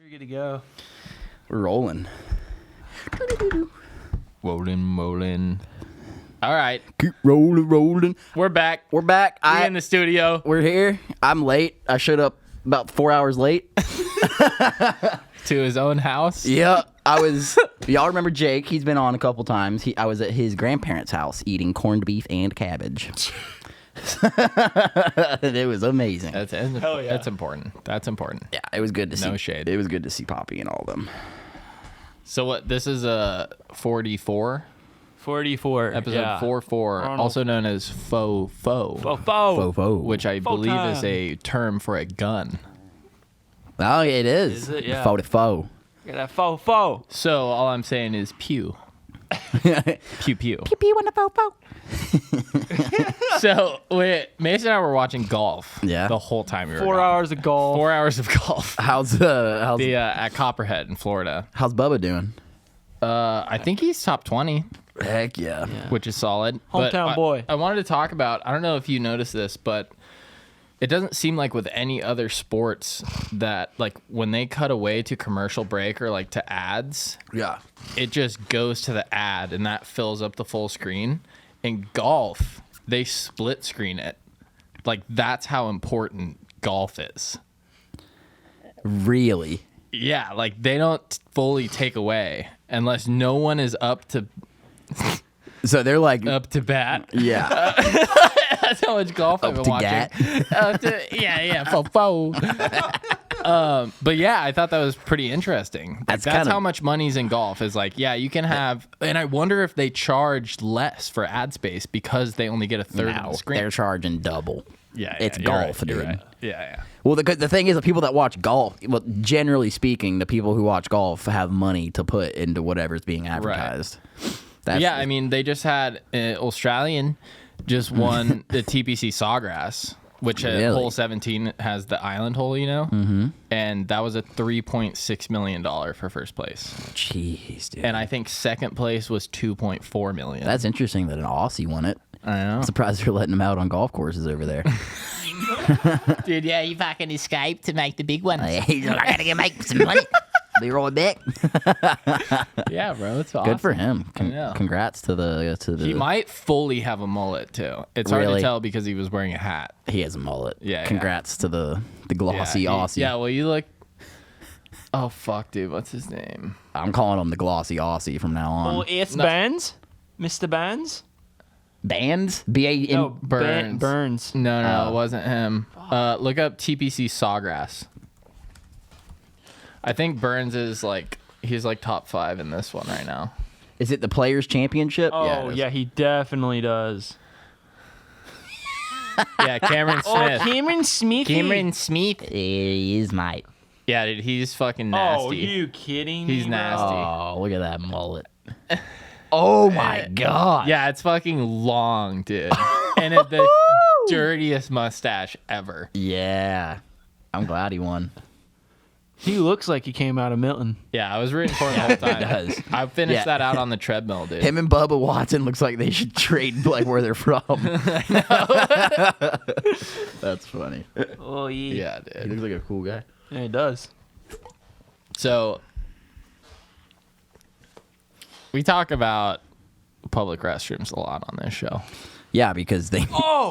You're good to go. We're rolling. Rolling. All right. Keep rolling. We're back. We're back. We're in the studio. We're here. I'm late. I showed up about 4 hours late. To his own house. Yeah, I was. Y'all remember Jake? He's been on a couple times. I was at his grandparents' house eating corned beef and cabbage. It was amazing. Hell yeah. That's important. Yeah, it was good to see. No shade. It was good to see Poppy and all of them. So what? This is a 44. 44. Episode 44, also known as faux, Faux. which I believe is a term for a gun. Oh, it is. Is it? Yeah. Faux to faux. Look at that faux. So all I'm saying is pew. Pew. Pew pew and a faux faux. So Mason and I were watching golf. Yeah. The whole time we were 4 gone. hours of golf. 4 hours of golf. How's At Copperhead in Florida. how's Bubba doing? I think he's top 20. Heck yeah. Which is solid. Hometown boy. I wanted to talk about, I don't know if you noticed this, but it doesn't seem like with any other sports that, like, when they cut away to commercial break or, like, to ads, Yeah. it just goes to the ad and that fills up the full screen. In golf, they split screen it. Like, that's how important golf is. Really? Yeah, like, they don't fully take away unless no one is up to So they're like, bat. yeah. That's how much golf I've been to watching. Faux. But yeah, I thought that was pretty interesting. Like, that's how much money's in golf. Is like, yeah, you can have, and I wonder if they charge less for ad space because they only get a third of the screen. They're charging double. Yeah, it's you're golf, right, dude. you're right. Yeah. Well, the thing is, the people that watch golf, well, generally speaking, the people who watch golf have money to put into whatever's being advertised. Right. Yeah, I mean, they just had Australian just won the TPC Sawgrass, which hole 17 has the island hole, you know? Mm-hmm. And that was a $3.6 million for first place. Jeez, dude. And I think second place was $2.4 million. That's interesting that an Aussie won it. I know. I'm surprised they're letting him out on golf courses over there. Dude, yeah, he fucking escaped to make the big one. He's like, I gotta make some money. Be rolling back. Yeah, bro, it's awesome. Good for him. Yeah. Congrats to the. He might fully have a mullet too. It's hard to tell because he was wearing a hat. He has a mullet. Yeah. Congrats to the glossy Aussie. Yeah, well, you look. Oh fuck, dude, what's his name? I'm calling him the glossy Aussie from now on. Oh, it's Bands? Mr. Bands? Bands? B-A-N? No, Burns. Burns. No, it wasn't him. Look up TPC Sawgrass. I think Burns is he's top 5 in this one right now. Is it the Players Championship? Oh, yeah, he definitely does. Yeah, Cameron Smith. Cameron Smith. Cameron Smith. He is, mate. Yeah, dude, he's fucking nasty. Oh, you kidding me? He's nasty. Oh, look at that mullet. Oh, my God. Yeah, it's fucking long, dude. And the dirtiest mustache ever. Yeah. I'm glad he won. He looks like he came out of Milton. Yeah, I was rooting for him the whole time. He does. I finished that out on the treadmill, dude. Him and Bubba Watson looks like they should trade where they're from. That's funny. Oh, yeah. Yeah, He dude. looks like a cool guy. Yeah, he does. So, we talk about public restrooms a lot on this show. Yeah, because there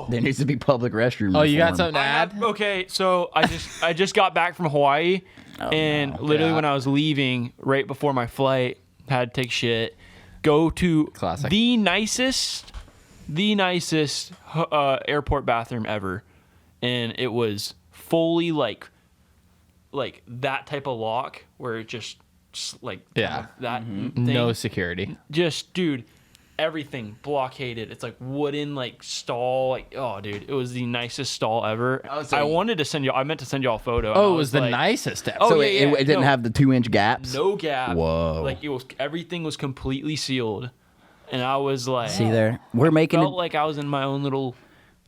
needs to be public restroom. Oh, you got reform. something to add? Okay, so I just got back from Hawaii, and literally when I was leaving, right before my flight, had to take shit, go to Classic. the nicest airport bathroom ever, and it was fully like that type of lock where it just that thing. No security. Just dude. Everything blockaded. It's like wooden, stall. Oh, dude, it was the nicest stall ever. So I meant to send y'all a photo. Oh, it was the nicest ever. Oh, So yeah, it didn't have the 2-inch gaps? no gap. Whoa. Everything was completely sealed, and I was like, See there? We're making felt it. like I was in my own little.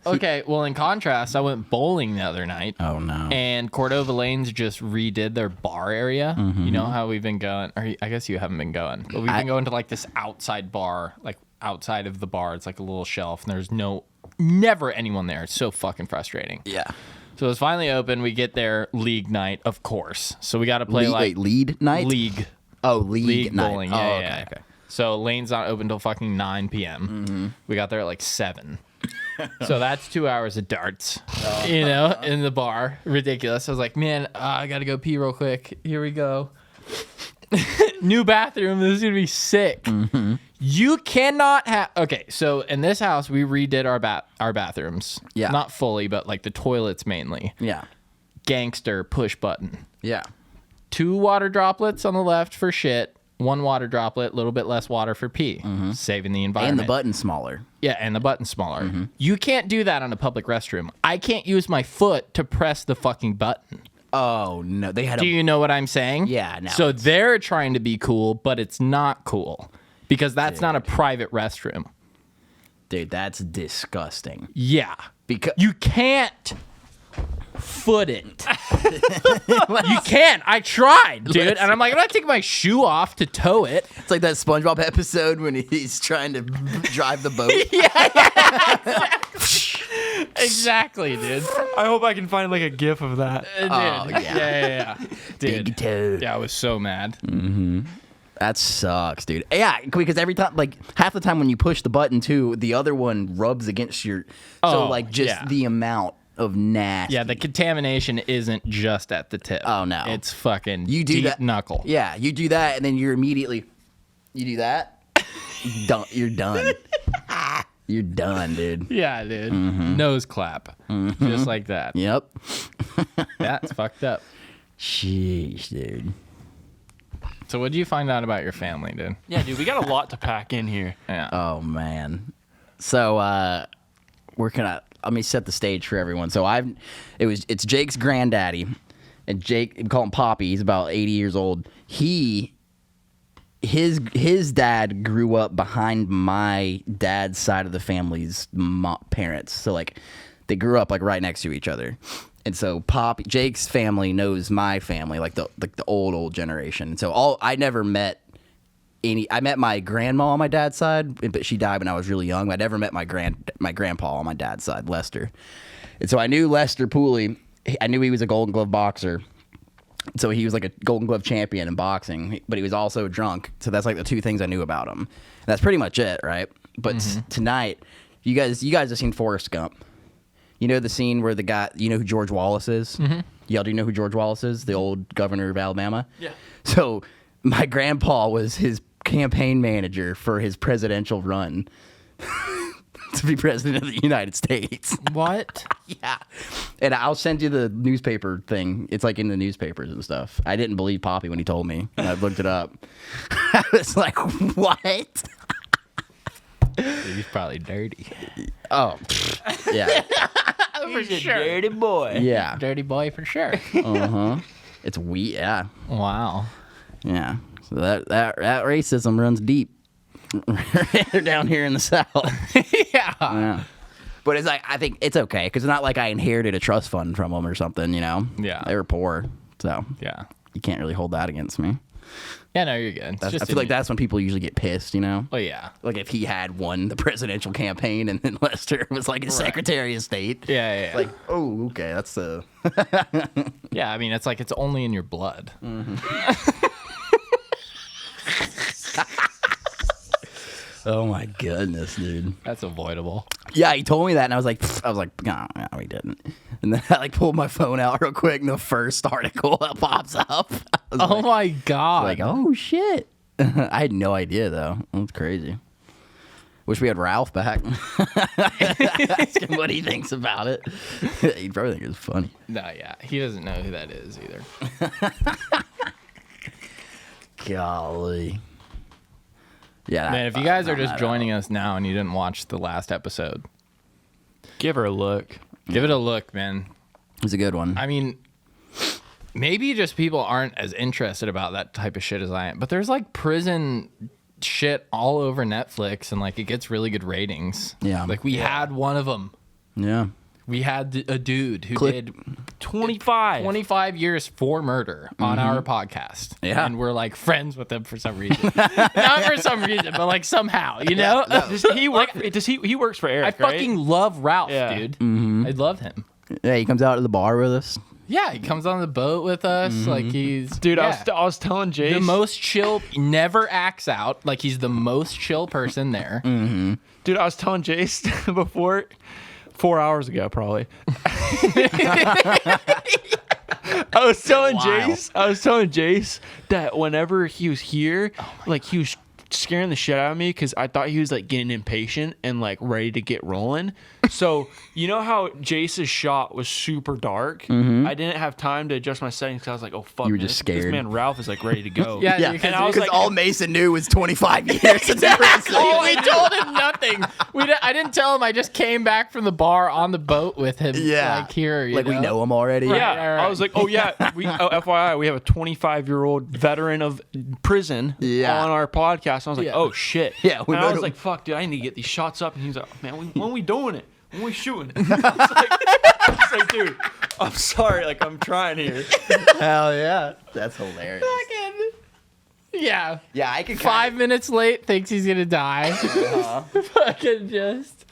Okay, well, in contrast, I went bowling the other night. Oh, no. And Cordova Lanes just redid their bar area. Mm-hmm. You know how we've been going, or I guess you haven't been going, but we've been going to this outside bar, outside of the bar. It's like a little shelf, and there's never anyone there. It's so fucking frustrating. Yeah. So it's finally open. We get there league night, of course. So we got to play lead night? League. Oh, league night. Bowling. Oh, Yeah. okay. So lane's not open till fucking 9 p.m. Mm-hmm. We got there at like 7. So that's 2 hours of darts, in the bar. Ridiculous. I was like, man, I got to go pee real quick. Here we go. New bathroom. This is going to be sick. Mm-hmm. You cannot have... Okay, so in this house, we redid our bathrooms. Yeah. Not fully, but like the toilets mainly. Yeah. Gangster push button. Yeah. 2 water droplets on the left for shit. 1 water droplet, a little bit less water for pee, saving the environment. And the button smaller. Yeah, and the button smaller. Mm-hmm. You can't do that on a public restroom. I can't use my foot to press the fucking button. Oh, no. They had Do you know what I'm saying? Yeah, no. So they're trying to be cool, but it's not cool because that's not a private restroom. Dude, that's disgusting. Yeah. Because You can't foot it. You can't. I tried, dude. And I'm like, I'm not taking my shoe off to tow it. It's like that SpongeBob episode when he's trying to drive the boat. Exactly, dude. I hope I can find like a gif of that. Dude. Yeah. Dude. Big toe. Yeah, I was so mad. That sucks, dude. Yeah, because every time, like, half the time when you push the button, too, the other one rubs against your... So, like, just the amount of nasty... Yeah, the contamination isn't just at the tip. Oh, no. It's fucking You do deep that, knuckle. Yeah, you do that, and then you're immediately... You do that, you're done. You're done, dude. Yeah, dude. Nose clap. Just like that. Yep. That's fucked up. Sheesh, dude. So what did you find out about your family, dude? Yeah, dude, we got a lot to pack in here. Yeah. Oh, man. So, let me set the stage for everyone. So it's Jake's granddaddy, and Jake, we call him Poppy. He's about 80 years old. His dad grew up behind my dad's side of the family's parents. So like they grew up like right next to each other. And so Jake's family knows my family, like the old generation. And so I never met I met my grandma on my dad's side, but she died when I was really young. I never met my grandpa on my dad's side, Lester. And so I knew Lester Pooley. I knew he was a Golden Glove boxer. So he was like a Golden Glove champion in boxing, but he was also drunk. So that's like the 2 things I knew about him. And that's pretty much it, right? But tonight, you guys have seen Forrest Gump. You know the scene where the guy, you know who George Wallace is? Mm-hmm. Y'all do you know who George Wallace is? The old governor of Alabama? Yeah. So my grandpa was his campaign manager for his presidential run to be president of the United States. What? Yeah. And I'll send you the newspaper thing. It's like in the newspapers and stuff. I didn't believe Poppy when he told me. And I looked it up. I was like, what? He's probably dirty. Oh, yeah. For sure. Dirty boy. Yeah. Dirty boy for sure. It's weird. Yeah. Wow. Yeah. So that racism runs deep down here in the South. Yeah. But it's like, I think it's okay because it's not like I inherited a trust fund from them or something, you know? Yeah. They were poor. So Yeah. you can't really hold that against me. Yeah, no, you're good. I feel like that's when people usually get pissed, you know? Oh, yeah. Like if he had won the presidential campaign and then Lester was like his Secretary of State. Yeah. Like, oh, okay, that's the... Yeah, I mean, it's like it's only in your blood. Oh my goodness, dude. That's avoidable. Yeah, he told me that, and I was like, no, he didn't. And then I like pulled my phone out real quick, and the first article that pops up. Oh my God. Like, oh shit. I had no idea though. That's crazy. Wish we had Ralph back. Ask him what he thinks about it. He'd probably think it's funny. No, yeah. He doesn't know who that is either. Golly. Yeah, Man, if you guys are just joining us now and you didn't watch the last episode, Give her a look. give it a look, man. It's a good one. I mean, maybe just people aren't as interested about that type of shit as I am, but there's like prison shit all over Netflix and like it gets really good ratings. Yeah. Like we had one of them. Yeah. We had a dude who Click. did 25 years for murder on our podcast. Yeah. And we're like friends with him for some reason. Not for some reason, but like somehow, you know? He works for Eric, I fucking love Ralph, Yeah. dude. I love him. Yeah, he comes out to the bar with us. Yeah, he comes on the boat with us. Like he's Dude, I was telling Jace. the most chill, never acts out. Like he's the most chill person there. Dude, I was telling Jace before, 4 hours ago, probably. I was telling Jace that whenever he was here, like he was scaring the shit out of me because I thought he was like getting impatient and like ready to get rolling. So you know how Jace's shot was super dark? I didn't have time to adjust my settings because I was like, oh fuck, You were man, just this scared. man Ralph is like ready to go. Yeah, and I was like, all Mason knew was 25 years since he was Oh, we told him nothing. I didn't tell him. I just came back from the bar on the boat with him. Yeah. Like here, you Like we know him already. yeah, right. I was like, oh yeah, FYI, we have a 25-year-old veteran of prison on our podcast. And I was like, oh shit. Yeah, and I was him. like, fuck, dude, I need to get these shots up. And he was like, man, when we doing it? When we shooting? I was like, dude, I'm sorry, like I'm trying here. Hell yeah. That's hilarious. Yeah. Yeah, I could 5 minutes late, thinks he's gonna die. Fucking just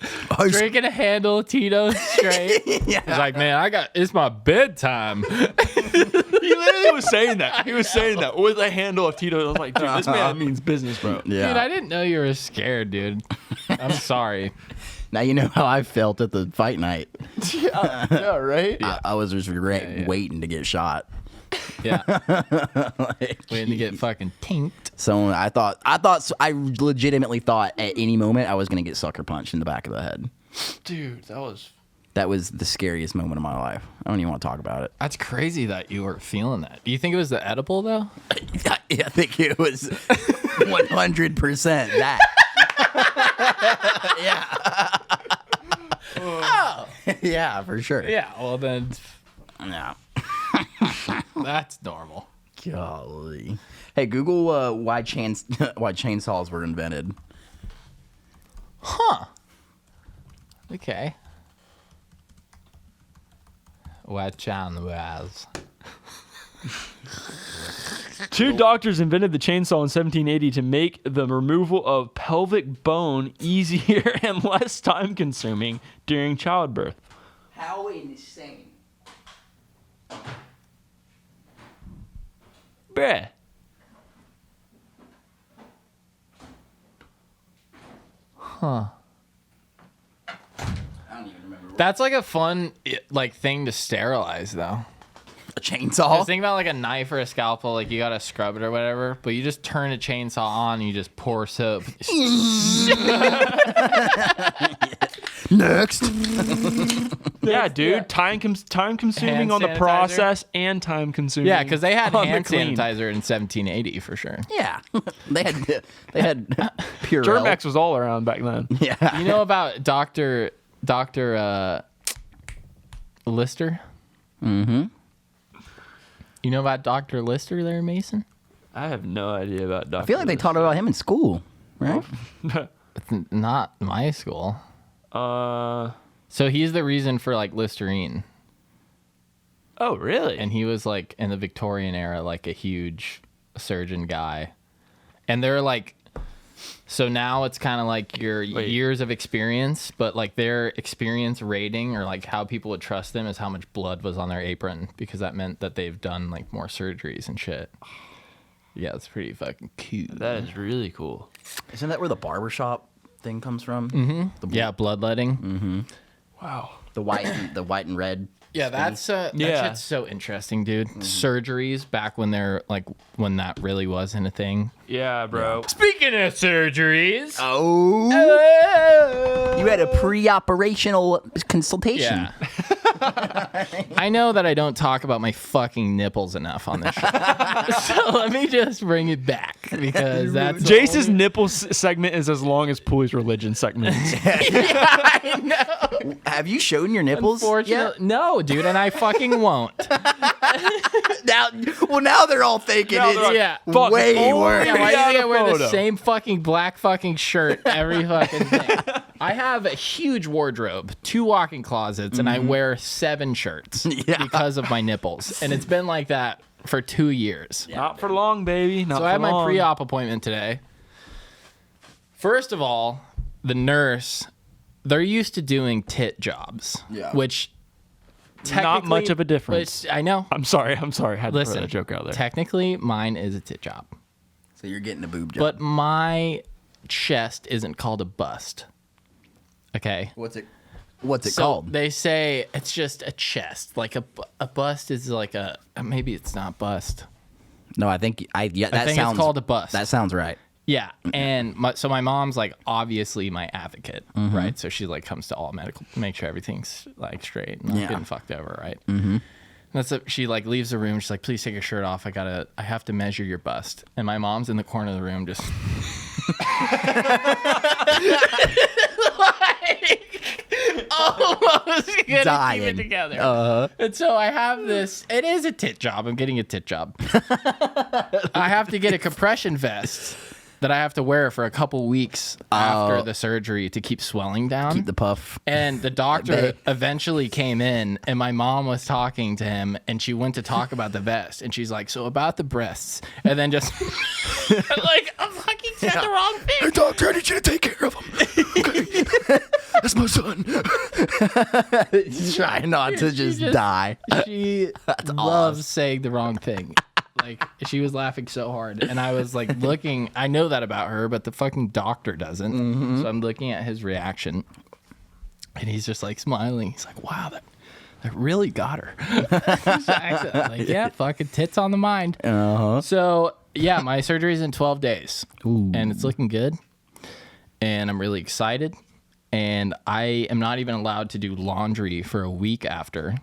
drinking a handle of Tito's straight. Yeah. He's like, man, it's my bedtime. He literally was saying that. He was saying that with a handle of Tito. I was like, dude, this man means business, bro. Yeah. Dude, I didn't know you were scared, dude. I'm sorry. Now you know how I felt at the fight night. Yeah, right? I was just waiting to get shot. Yeah. Like, Waiting to get fucking tinked. so I legitimately thought at any moment I was gonna get sucker punched in the back of the head. Dude, That was the scariest moment of my life. I don't even want to talk about it. That's crazy that you were feeling that. Do you think it was the edible, though? I think it was 100% that. Yeah. Oh. Yeah, for sure. Yeah, well then, Yeah. that's normal. Golly. Hey, Google why chainsaws were invented. Huh. Okay. What Chan was. Two doctors invented the chainsaw in 1780 to make the removal of pelvic bone easier and less time consuming during childbirth. How insane. Bruh. Huh. I don't even remember. That's like a fun thing to sterilize, though. A chainsaw? Just think about like a knife or a scalpel, like you gotta scrub it or whatever, but you just turn a chainsaw on and you just pour soap. Next. Yeah, dude. Time consuming Hand on the sanitizer. process and time consuming. Yeah, because they had on the hand clean. sanitizer in 1780 for sure. Yeah. they had Purell. Germex was all around back then. Yeah. You know about Dr. Lister? Mm-hmm. You know about Dr. Lister there, Mason? I have no idea about Dr. I feel like they taught about him in school, right? It's not my school. So he's the reason for like Listerine. Oh, really? And he was like in the Victorian era, like a huge surgeon guy. And they're like, so now it's kind of like your years of experience, but like their experience rating or like how people would trust them is how much blood was on their apron, because that meant that they've done like more surgeries and shit. Yeah, it's pretty fucking cute. That is really cool. Isn't that where the barbershop thing comes from? Mm-hmm. Yeah, bloodletting. Mm-hmm. Wow. The white and red. Yeah, that shit's so interesting, dude. Surgeries back when they're like when that really wasn't a thing. Yeah, bro. Speaking of surgeries, Oh. You had a pre-operational consultation. yeah. I know that I don't talk about my fucking nipples enough on this show. So let me just bring it back, because that's Jace's nipple segment is as long as Pooley's religion segment is. I know. Have you shown your nipples Unfortunately, yet? no, dude, and I fucking won't. Now they're all thinking Now they're it's like, Yeah. Fuck, way oh, worse. Yeah, why do you Yeah, think I the wear the photo. same fucking black fucking shirt every fucking thing? I have a huge wardrobe, 2 walk-in closets, and I wear 7 shirts because of my nipples. And it's been like that for 2 years. Not for long, baby. Not So for I had my long. pre-op appointment today. First of all, the nurse, they're used to doing tit jobs, Yeah. which not much of a difference. But I know. I'm sorry. I had to throw Listen, that joke out there. technically, mine is a tit job. So you're getting a boob job. But my chest isn't called a bust. Okay? What's it So called? they say it's just a chest. Like a bust is like a... Maybe it's not bust. No, I think I think it's called a bust. That sounds right. Yeah, and my mom's like obviously my advocate, right? So she like comes to all medical, make sure everything's like straight, and not Yeah. getting fucked over, right? Mm-hmm. She like leaves the room. She's like, "Please take your shirt off. I have to measure your bust." And my mom's in the corner of the room, just like almost gonna Dying. keep it together. And so I have this. It is a tit job. I'm getting a tit job. I have to get a compression vest that I have to wear for a couple weeks after the surgery to keep swelling down. Keep the puff. And the doctor eventually came in, and my mom was talking to him, and she went to talk about the vest, and she's like, "So about the breasts," and then just like I fucking said the wrong thing. Hey, doctor, I need you to take care of him. Okay. That's my son. Try not to just die. She loves saying the wrong thing. Like, she was laughing so hard, and I was like looking. I know that about her, but the fucking doctor doesn't. Mm-hmm. So I'm looking at his reaction, and he's just like smiling. He's like, "Wow, that really got her." I'm like, yeah, fucking tits on the mind. So yeah, my surgery's in 12 days, and it's looking good, and I'm really excited. And I am not even allowed to do laundry for a week after,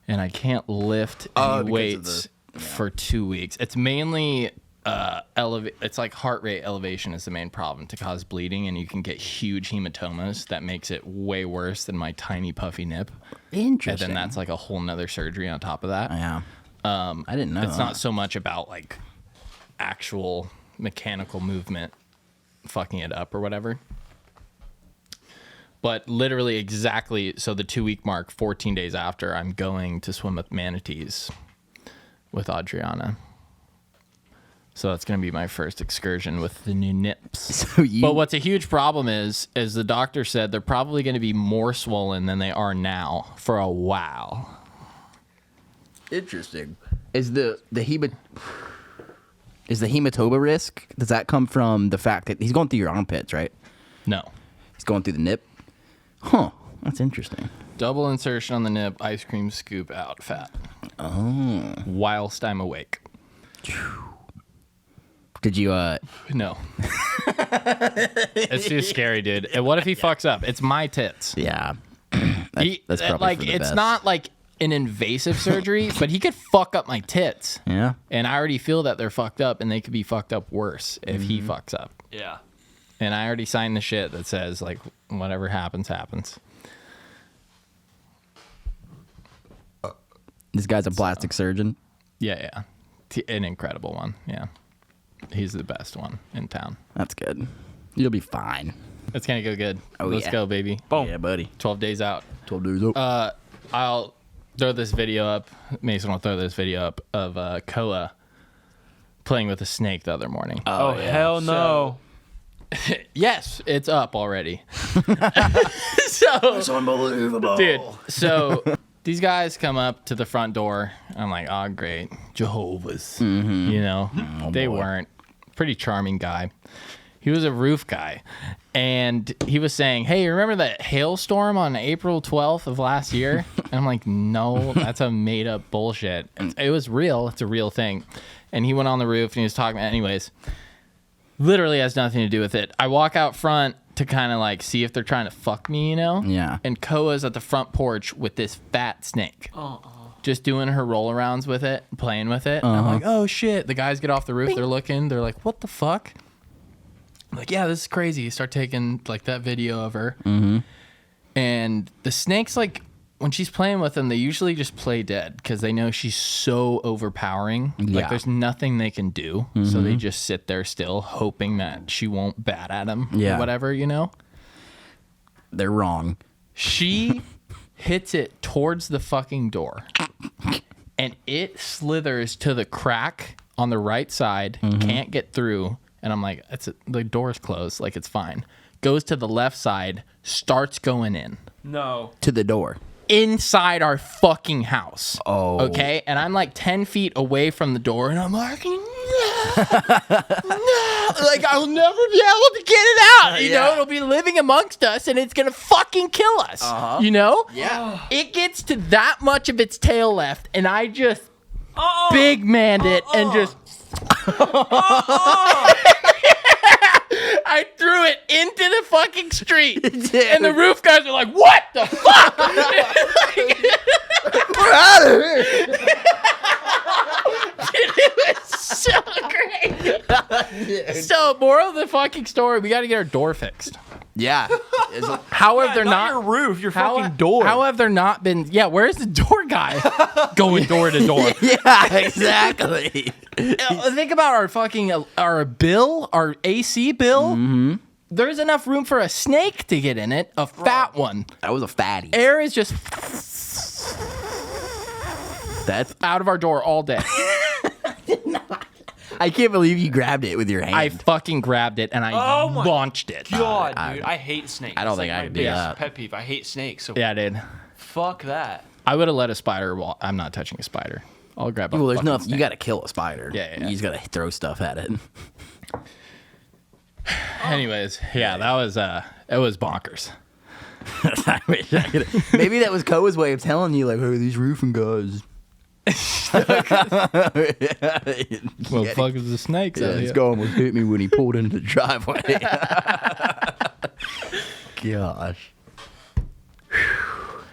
and I can't lift any weights for 2 weeks. It's mainly it's like heart rate elevation is the main problem to cause bleeding, and you can get huge hematomas that makes it way worse than my tiny puffy nip. Interesting. And then that's like a whole nother surgery on top of that. Yeah. I didn't know. It's not so much about like actual mechanical movement fucking it up or whatever. But literally exactly, so the 2 week mark, 14 days after, I'm going to swim with manatees with Adriana. So that's going to be my first excursion with the new nips. But what's a huge problem is the doctor said they're probably going to be more swollen than they are now for a while. Interesting. Is the hematoma risk, does that come from the fact that he's going through your armpits, right? No. He's going through the nip? Huh. That's interesting. Double insertion on the nip, ice cream scoop out fat. Oh. Whilst I'm awake. Did you, No. It's too scary, dude. And what if he fucks up? It's my tits. yeah. That's probably like for the it's best. not like an invasive surgery, but he could fuck up my tits. Yeah. And I already feel that they're fucked up, and they could be fucked up worse if he fucks up. Yeah. And I already signed the shit that says like whatever happens, happens. This guy's a plastic surgeon. Yeah. An incredible one. Yeah. He's the best one in town. That's good. You'll be fine. It's gonna go good. Oh, Let's yeah. go, baby. Boom. Yeah, buddy. 12 days out. 12 days up. I'll throw this video up. Mason will throw this video up of Koa playing with a snake the other morning. Oh, hell no. Yes, it's up already. So, unbelievable. dude, so these guys come up to the front door. I'm like, oh, great. Jehovah's. You know, they weren't. Pretty charming guy. He was a roof guy. And he was saying, hey, remember that hailstorm on April 12th of last year? And I'm like, no, that's a made up bullshit. It was real. It's a real thing. And he went on the roof and he was talking about, anyways, literally has nothing to do with it. I walk out front to kind of like see if they're trying to fuck me, you know? Yeah. And Koa's at the front porch with this fat snake. Just doing her roll arounds with it, playing with it. And I'm like, oh shit. The guys get off the roof, they're looking, they're like, what the fuck? I'm like, yeah, this is crazy. You start taking like that video of her. And the snake's like, when she's playing with them, they usually just play dead because they know she's so overpowering. Yeah. Like there's nothing they can do. So they just sit there still hoping that she won't bat at them Yeah. or whatever, you know? They're wrong. She hits it towards the fucking door. And it slithers to the crack on the right side, can't get through. And I'm like, the door's closed, like it's fine. Goes to the left side, starts going in. No. To the door. inside our fucking house. Oh. Okay? And I'm like 10 feet away from the door, and I'm like, no, no. Like, I'll never be able to get it out. You know, it'll be living amongst us, and it's going to fucking kill us. You know? Yeah. It gets to that much of its tail left, and I just big manned it and just... I threw it into the fucking street, and the roof guys are like, "What the fuck?" We're out of here. It was so great. So, moral of the fucking story: we got to get our door fixed. Yeah. How have there not not your roof, your fucking door. How have there not been? Yeah, where's the door guy going door to door? Yeah, exactly. Think about our fucking our bill, our AC bill. Mm-hmm. There's enough room for a snake to get in it, a fat one. That was a fatty. Air is just That's. out of our door all day. I can't believe you grabbed it with your hand. I fucking grabbed it and I launched it. God, dude, I hate snakes. I don't It's think like I my could do biggest that. Pet peeve. I hate snakes. So Yeah, dude. fuck that. I would have let a spider walk. I'm not touching a spider. I'll grab a Well, there's fucking nothing. snake. You got to kill a spider. Yeah. You just got to throw stuff at it. Anyways, yeah, that was it was bonkers. I wish I could. Maybe that was Koa's way of telling you, like, hey, these roofing guys. Well, fuck is the snakes out This here. guy almost hit me when he pulled into the driveway. Gosh.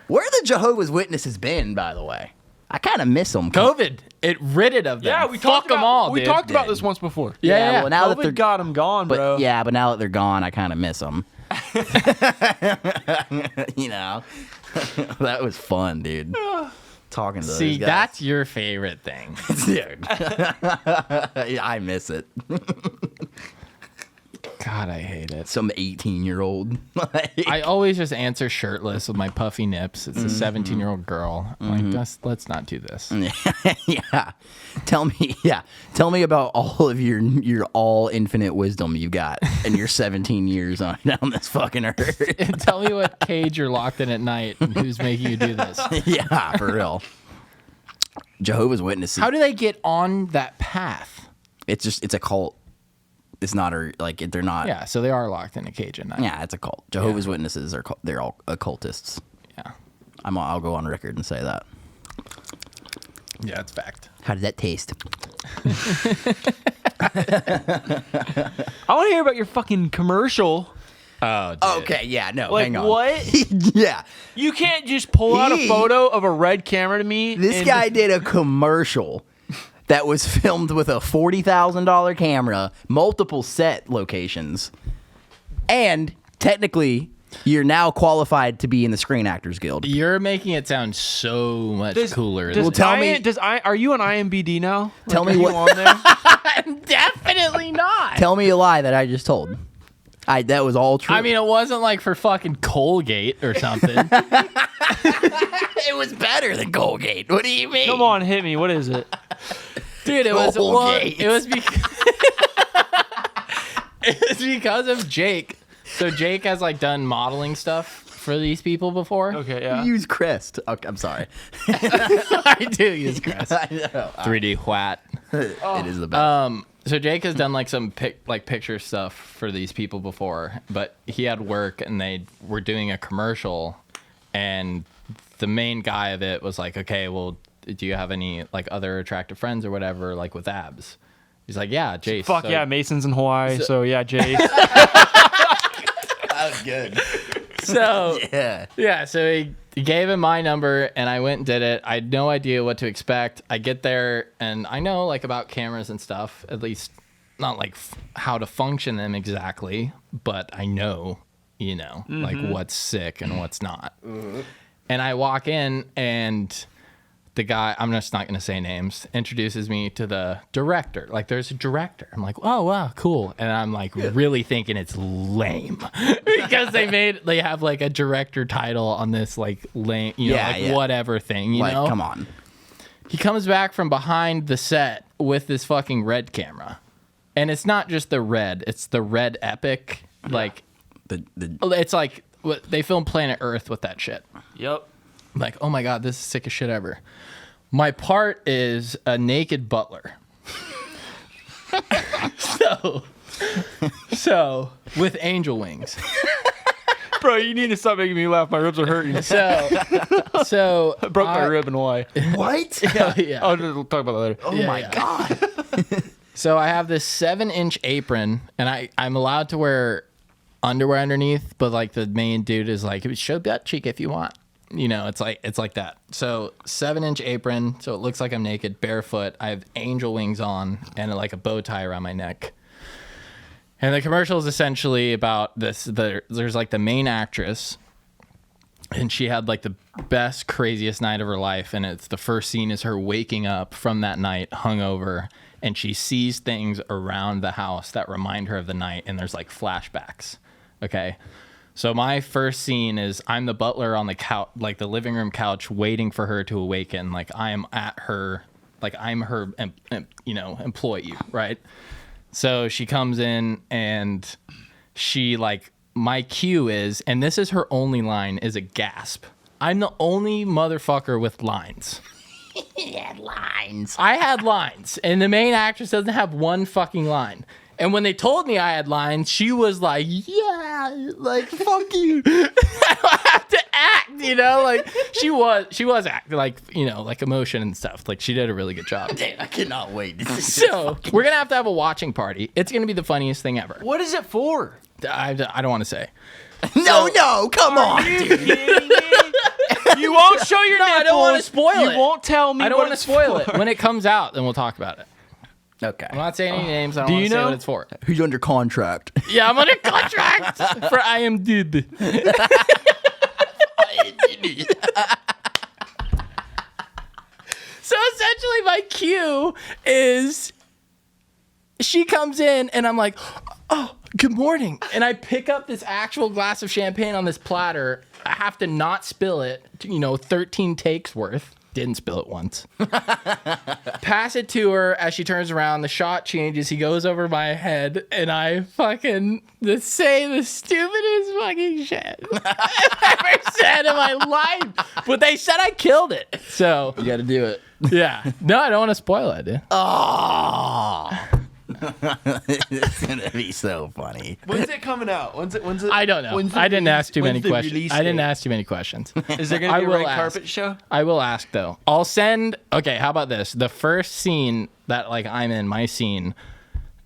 Where the Jehovah's Witnesses been, by the way? I kind of miss them. COVID, it rid it of them. Yeah, we Fuck talked them about all. we dude. talked about this once before. Yeah. Well, now COVID that they're got them gone, but bro. yeah, but now that they're gone, I kind of miss them. You know, that was fun, dude. Talking to those See, guys. that's your favorite thing. Dude. Yeah, I miss it. God, I hate it. Some 18-year-old. I always just answer shirtless with my puffy nips. It's a 17-year-old girl. I'm like, let's not do this. Yeah. Tell me about all of your all infinite wisdom you got in your 17 years on down this fucking earth. And tell me what cage you're locked in at night and who's making you do this. Yeah, for real. Jehovah's Witnesses. How do they get on that path? It's a cult. It's not they're not. Yeah, so they are locked in a cage at night. Yeah, it's a cult. Jehovah's Witnesses they're all occultists. Yeah. I'll go on record and say that. Yeah, it's fact. How did that taste? I want to hear about your fucking commercial. Oh, dude. Okay, yeah, no, Like hang on. what? Yeah. You can't just pull out a He- photo of a red camera to me. This and- guy did a commercial that was filmed with a $40,000 camera, multiple set locations, and technically, you're now qualified to be in the Screen Actors Guild. You're making it sound so much cooler. Does Well, tell me- Are you on IMBD now? Tell me are you what- on there? I'm definitely not. Tell me a lie that I just told. That was all true. I mean, it wasn't like for fucking Colgate or something. it was better than Colgate. What do you mean? Come on, hit me. What is it? Dude, it was Colgate. it was because of Jake. So Jake has like done modeling stuff for these people before. Okay, yeah. Use Crest. Okay, I'm sorry. I do use Crest. I know. 3D what. It is the best. So Jake has done like some picture stuff for these people before, but he had work and they were doing a commercial, and the main guy of it was like, okay, well, do you have any like other attractive friends or whatever, like with abs? He's like, yeah, Jace. Fuck So- yeah, Mason's in Hawaii. So yeah, Jace. That was good. So Yeah. so he gave him my number and I went and did it. I had no idea what to expect. I get there and I know like about cameras and stuff, at least not like how to function them exactly, but I know, like what's sick and what's not. And I walk in and the guy, I'm just not going to say names, introduces me to the director. Like, there's a director. I'm like, oh, wow, cool. And I'm like really thinking it's lame because they have like a director title on this like lame, whatever thing, you know? Come on. He comes back from behind the set with this fucking red camera. And it's not just the red, it's the red epic. Like, The it's like they filmed Planet Earth with that shit. Yep. I'm like, oh my God, this is the sickest shit ever. My part is a naked butler. So with angel wings. Bro, you need to stop making me laugh. My ribs are hurting. So I broke my rib and why? What? Yeah. Oh, we'll talk about that later. Oh my God. So I have this 7-inch apron, and I'm allowed to wear underwear underneath, but like the main dude is like, show butt cheek if you want. You know, it's like that. So 7-inch apron, so it looks like I'm naked, barefoot. I have angel wings on and like a bow tie around my neck. And the commercial is essentially about this. There's like the main actress, and she had like the best, craziest night of her life. And it's the first scene is her waking up from that night hungover, and she sees things around the house that remind her of the night. And there's like flashbacks. Okay. So my first scene is I'm the butler on the couch, like the living room couch, waiting for her to awaken. Like I am at her, like I'm her, employee, right? So she comes in and she like, my cue is, and this is her only line, is a gasp. I'm the only motherfucker with lines. He had lines. I had lines, and the main actress doesn't have one fucking line. And when they told me I had lines, she was like, yeah, like, fuck you. I don't have to act, you know? Like, she was acting, like, you know, like emotion and stuff. Like, she did a really good job. Dude, I cannot wait. So, we're going to have a watching party. It's going to be the funniest thing ever. What is it for? I don't want to say. No, come on, dude. You won't show your nipples. I don't want to spoil it. You won't tell me. I don't want want to to spoil it. When it comes out, then we'll talk about it. Okay. I'm not saying any names. I don't Do want you to say know? what it's for. Who's under contract? Yeah, I'm under contract for I Am Dude. So essentially my cue is she comes in and I'm like, oh, good morning. And I pick up this actual glass of champagne on this platter. I have to not spill it, 13 takes worth. Didn't spill it once. Pass it to her as she turns around. The shot changes. He goes over my head, and I fucking say the stupidest fucking shit I've ever said in my life. But they said I killed it. So You got to do it. yeah. No, I don't want to spoil it, dude. Oh. It's gonna be so funny. When's it coming out? When's it? I don't know. I didn't ask too many questions. I didn't ask too many questions. Is there gonna be a red carpet show? I will ask though. I'll send. Okay, how about this? The first scene that like I'm in, my scene,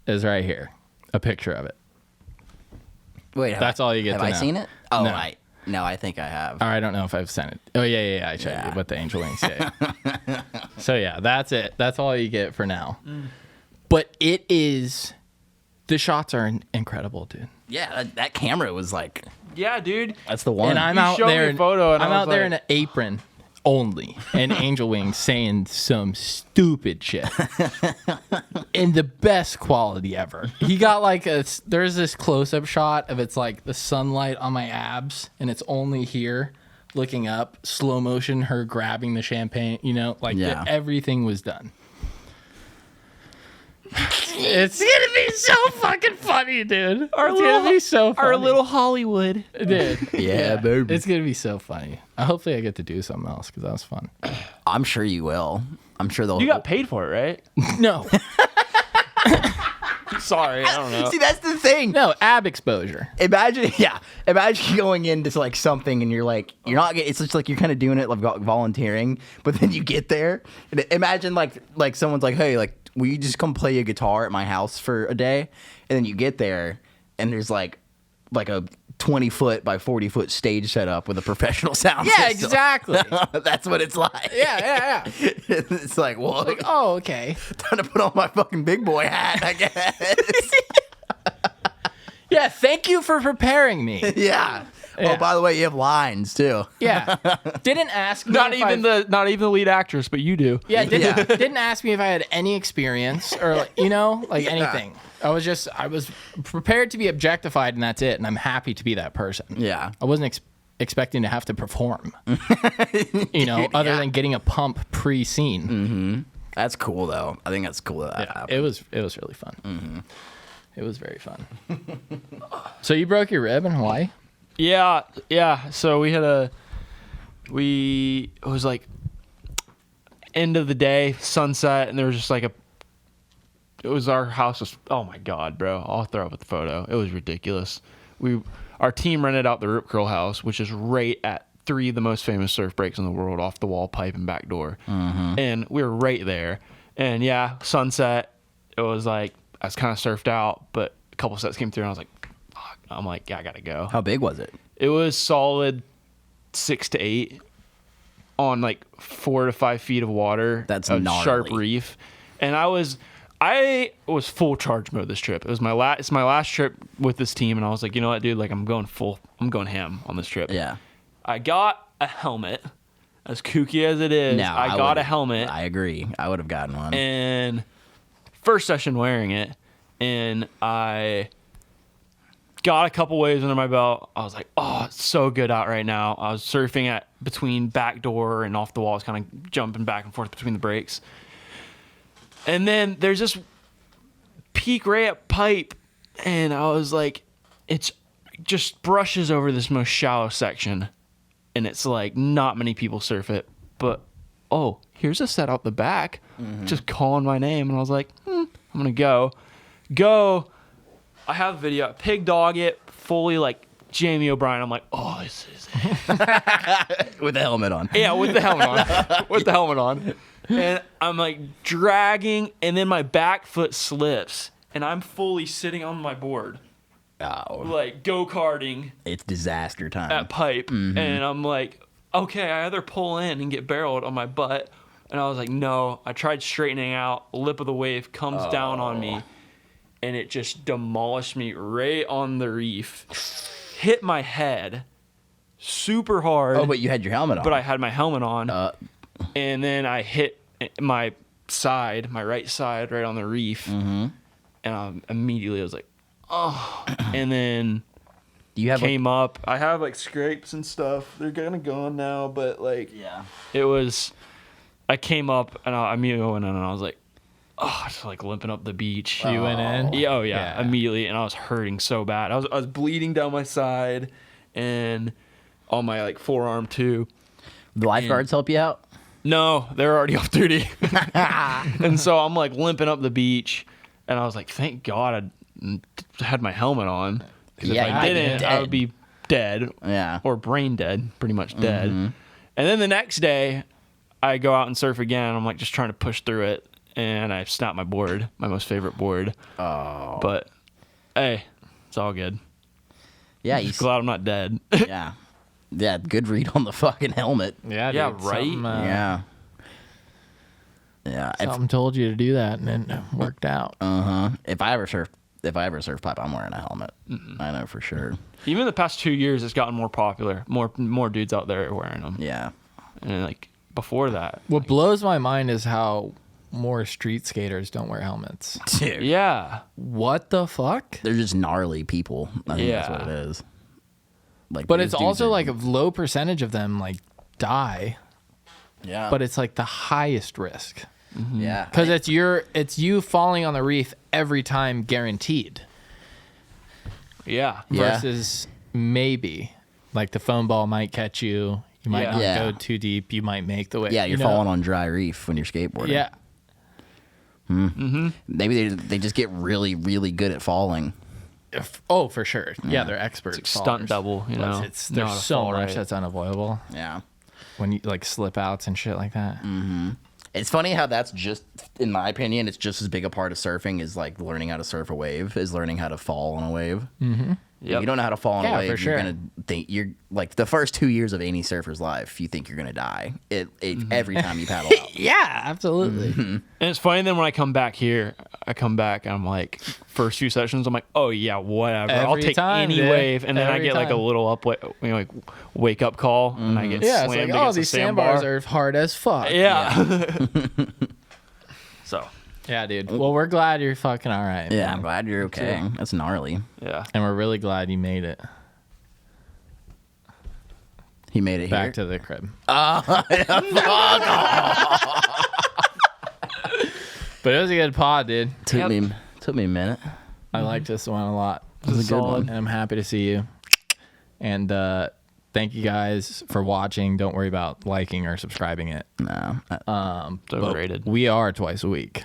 is right here. A picture of it. Wait, That's all you get have to I know. seen it? Oh, No. No, I think I have. Or I don't know if I've sent it. Oh yeah. I showed you with the angel wings. Yeah. So yeah, that's it. That's all you get for now. But it is. The shots are incredible, dude. Yeah, that camera was like, Yeah, dude. that's the one. And I'm You out showed me there. a photo and I'm I was out there like- in an apron only, and angel wings saying some stupid shit in the best quality ever. He got like there's this close up shot of it's like the sunlight on my abs, and it's only here, looking up, slow motion, her grabbing the champagne. Yeah. Everything was done. It's gonna be so fucking funny, dude. It's gonna be so funny. Our little Hollywood. Dude. Yeah, baby. It's gonna be so funny. Hopefully, I get to do something else because that was fun. I'm sure you will. I'm sure they'll. You got paid for it, No, right? Sorry, I don't know. See, that's the thing. no ab exposure. Imagine going into like something and you're like, you're not. It's just like you're kind of doing it like volunteering, but then you get there. And imagine like someone's like, hey, like, will you just come play a guitar at my house for a day? And then you get there and there's like a 20-foot by 40-foot stage set up with a professional sound Yeah, system. exactly. That's what it's like. Yeah. It's like, well, Like, oh, okay. time to put on my fucking big boy hat, I guess. Yeah, thank you for preparing me. Yeah. Yeah. Oh, by the way, you have lines too. Yeah, didn't ask me. Not if even the lead actress, but you do. Yeah, didn't ask me if I had any experience or anything. I was prepared to be objectified, and that's it. And I'm happy to be that person. Yeah. I wasn't expecting to have to perform. Other than getting a pump pre-scene. Mm-hmm. That's cool though. I think that's cool that happened. It was really fun. Mm-hmm. It was very fun. So you broke your rib in Hawaii? Yeah. So we had it was like end of the day, sunset, and there was just like our house was, oh my God, bro. I'll throw up the photo. It was ridiculous. Our team rented out the Rip Curl house, which is right at 3 of the most famous surf breaks in the world, off the wall, pipe, and back door. And we were right there. And yeah, sunset, it was like, I was kind of surfed out, but a couple sets came through and I was like, fuck. I'm like, yeah, I gotta go. How big was it? It was solid 6 to 8 on like 4 to 5 feet of water. That's a gnarly. sharp reef. And I was full charge mode this trip. It was my last trip with this team, and I was like, you know what, dude? Like, I'm going ham on this trip. Yeah. I got a helmet. As kooky as it is, I got a helmet. I agree. I would have gotten one. And first session wearing it, and I got a couple waves under my belt. I was like, oh, it's so good out right now. I was surfing at between back door and off the wall. I was kind of jumping back and forth between the breaks. And then there's this peak right at pipe, and I was like, it's just brushes over this most shallow section, and it's like not many people surf it, but oh, here's a set out the back, just calling my name, and I was like, I'm gonna go. I have a video. I pig dog it fully like Jamie O'Brien. I'm like, oh, this is it. With the helmet on. Yeah, with the helmet on. And I'm like dragging, and then my back foot slips, and I'm fully sitting on my board, like go-karting. It's disaster time. At pipe, and I'm like, okay, I either pull in and get barreled on my butt, and I was like, no. I tried straightening out. Lip of the wave comes down on me, and it just demolished me right on the reef. Hit my head super hard. Oh, but you had your helmet on. But I had my helmet on. And then I hit my right side, right on the reef. And immediately I was like, oh. And then came up. I have like scrapes and stuff. They're kind of gone now, but like, I came up and I immediately went in and I was like, oh, just like limping up the beach. You went in? Yeah, oh yeah, immediately. And I was hurting so bad. I was bleeding down my side and on my like forearm too. The lifeguards help you out? No, they're already off duty. And so I'm like limping up the beach, and I was like, thank God I had my helmet on. Because if I didn't, I would be dead. Yeah. Or brain dead, pretty much dead. And then the next day, I go out and surf again. I'm like just trying to push through it, and I snapped my board, my most favorite board. Oh. But hey, it's all good. Yeah, I'm just glad I'm not dead. Yeah. Yeah, good read on the fucking helmet. Yeah, yeah, dude, right? Yeah. Something told you to do that, and it worked out. If I ever surf pipe, I'm wearing a helmet. I know for sure. Even the past 2 years, it's gotten more popular. More dudes out there are wearing them. Yeah. And like before that, What blows my mind is how more street skaters don't wear helmets. Dude. yeah, What the fuck? They're just gnarly people. I think that's what it is. Like, But those it's dudes also are- like a low percentage of them like die, yeah. but it's like the highest risk yeah. because it's you falling on the reef every time guaranteed. yeah. Yeah. Versus maybe like the foam ball might catch you. You might Yeah. not Yeah. go too deep. You might make the way. Yeah, you're falling on dry reef when you're skateboarding. Yeah. Maybe they just get really, really good at falling. Oh, for sure. Yeah, they're experts. It's like stunt fallers. double, you know. There's Know how to so fall much right. that's unavoidable Yeah. when you like slip outs and shit like that. It's funny how that's just, in my opinion, it's just as big a part of surfing as like learning how to surf a wave, is learning how to fall on a wave. Yep. If you don't know how to fall on Yeah, a wave, for sure. you're gonna think you're like the first 2 years of any surfer's life, you think you're gonna die. Every time you paddle out. Yeah, absolutely. And it's funny then when I come back here, and I'm like, first few sessions, I'm like, oh yeah, whatever. I'll Every take time, any dude. wave, and then I Every get like a time. little like wake up call, and I get Yeah, it's slammed like, oh, against these the sandbars sandbar. are hard as fuck. Yeah. So Yeah, dude. Well, we're glad you're fucking all right. Yeah, man. I'm glad you're okay. That's gnarly. yeah. And we're really glad you made it He made it back here. to the crib. But it was a good pod, dude. Took me a minute. I liked this one a lot. It was a good one. And I'm happy to see you. And Thank you guys for watching. Don't worry about liking or subscribing it. No. It's overrated. We are twice a week.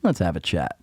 Let's have a chat.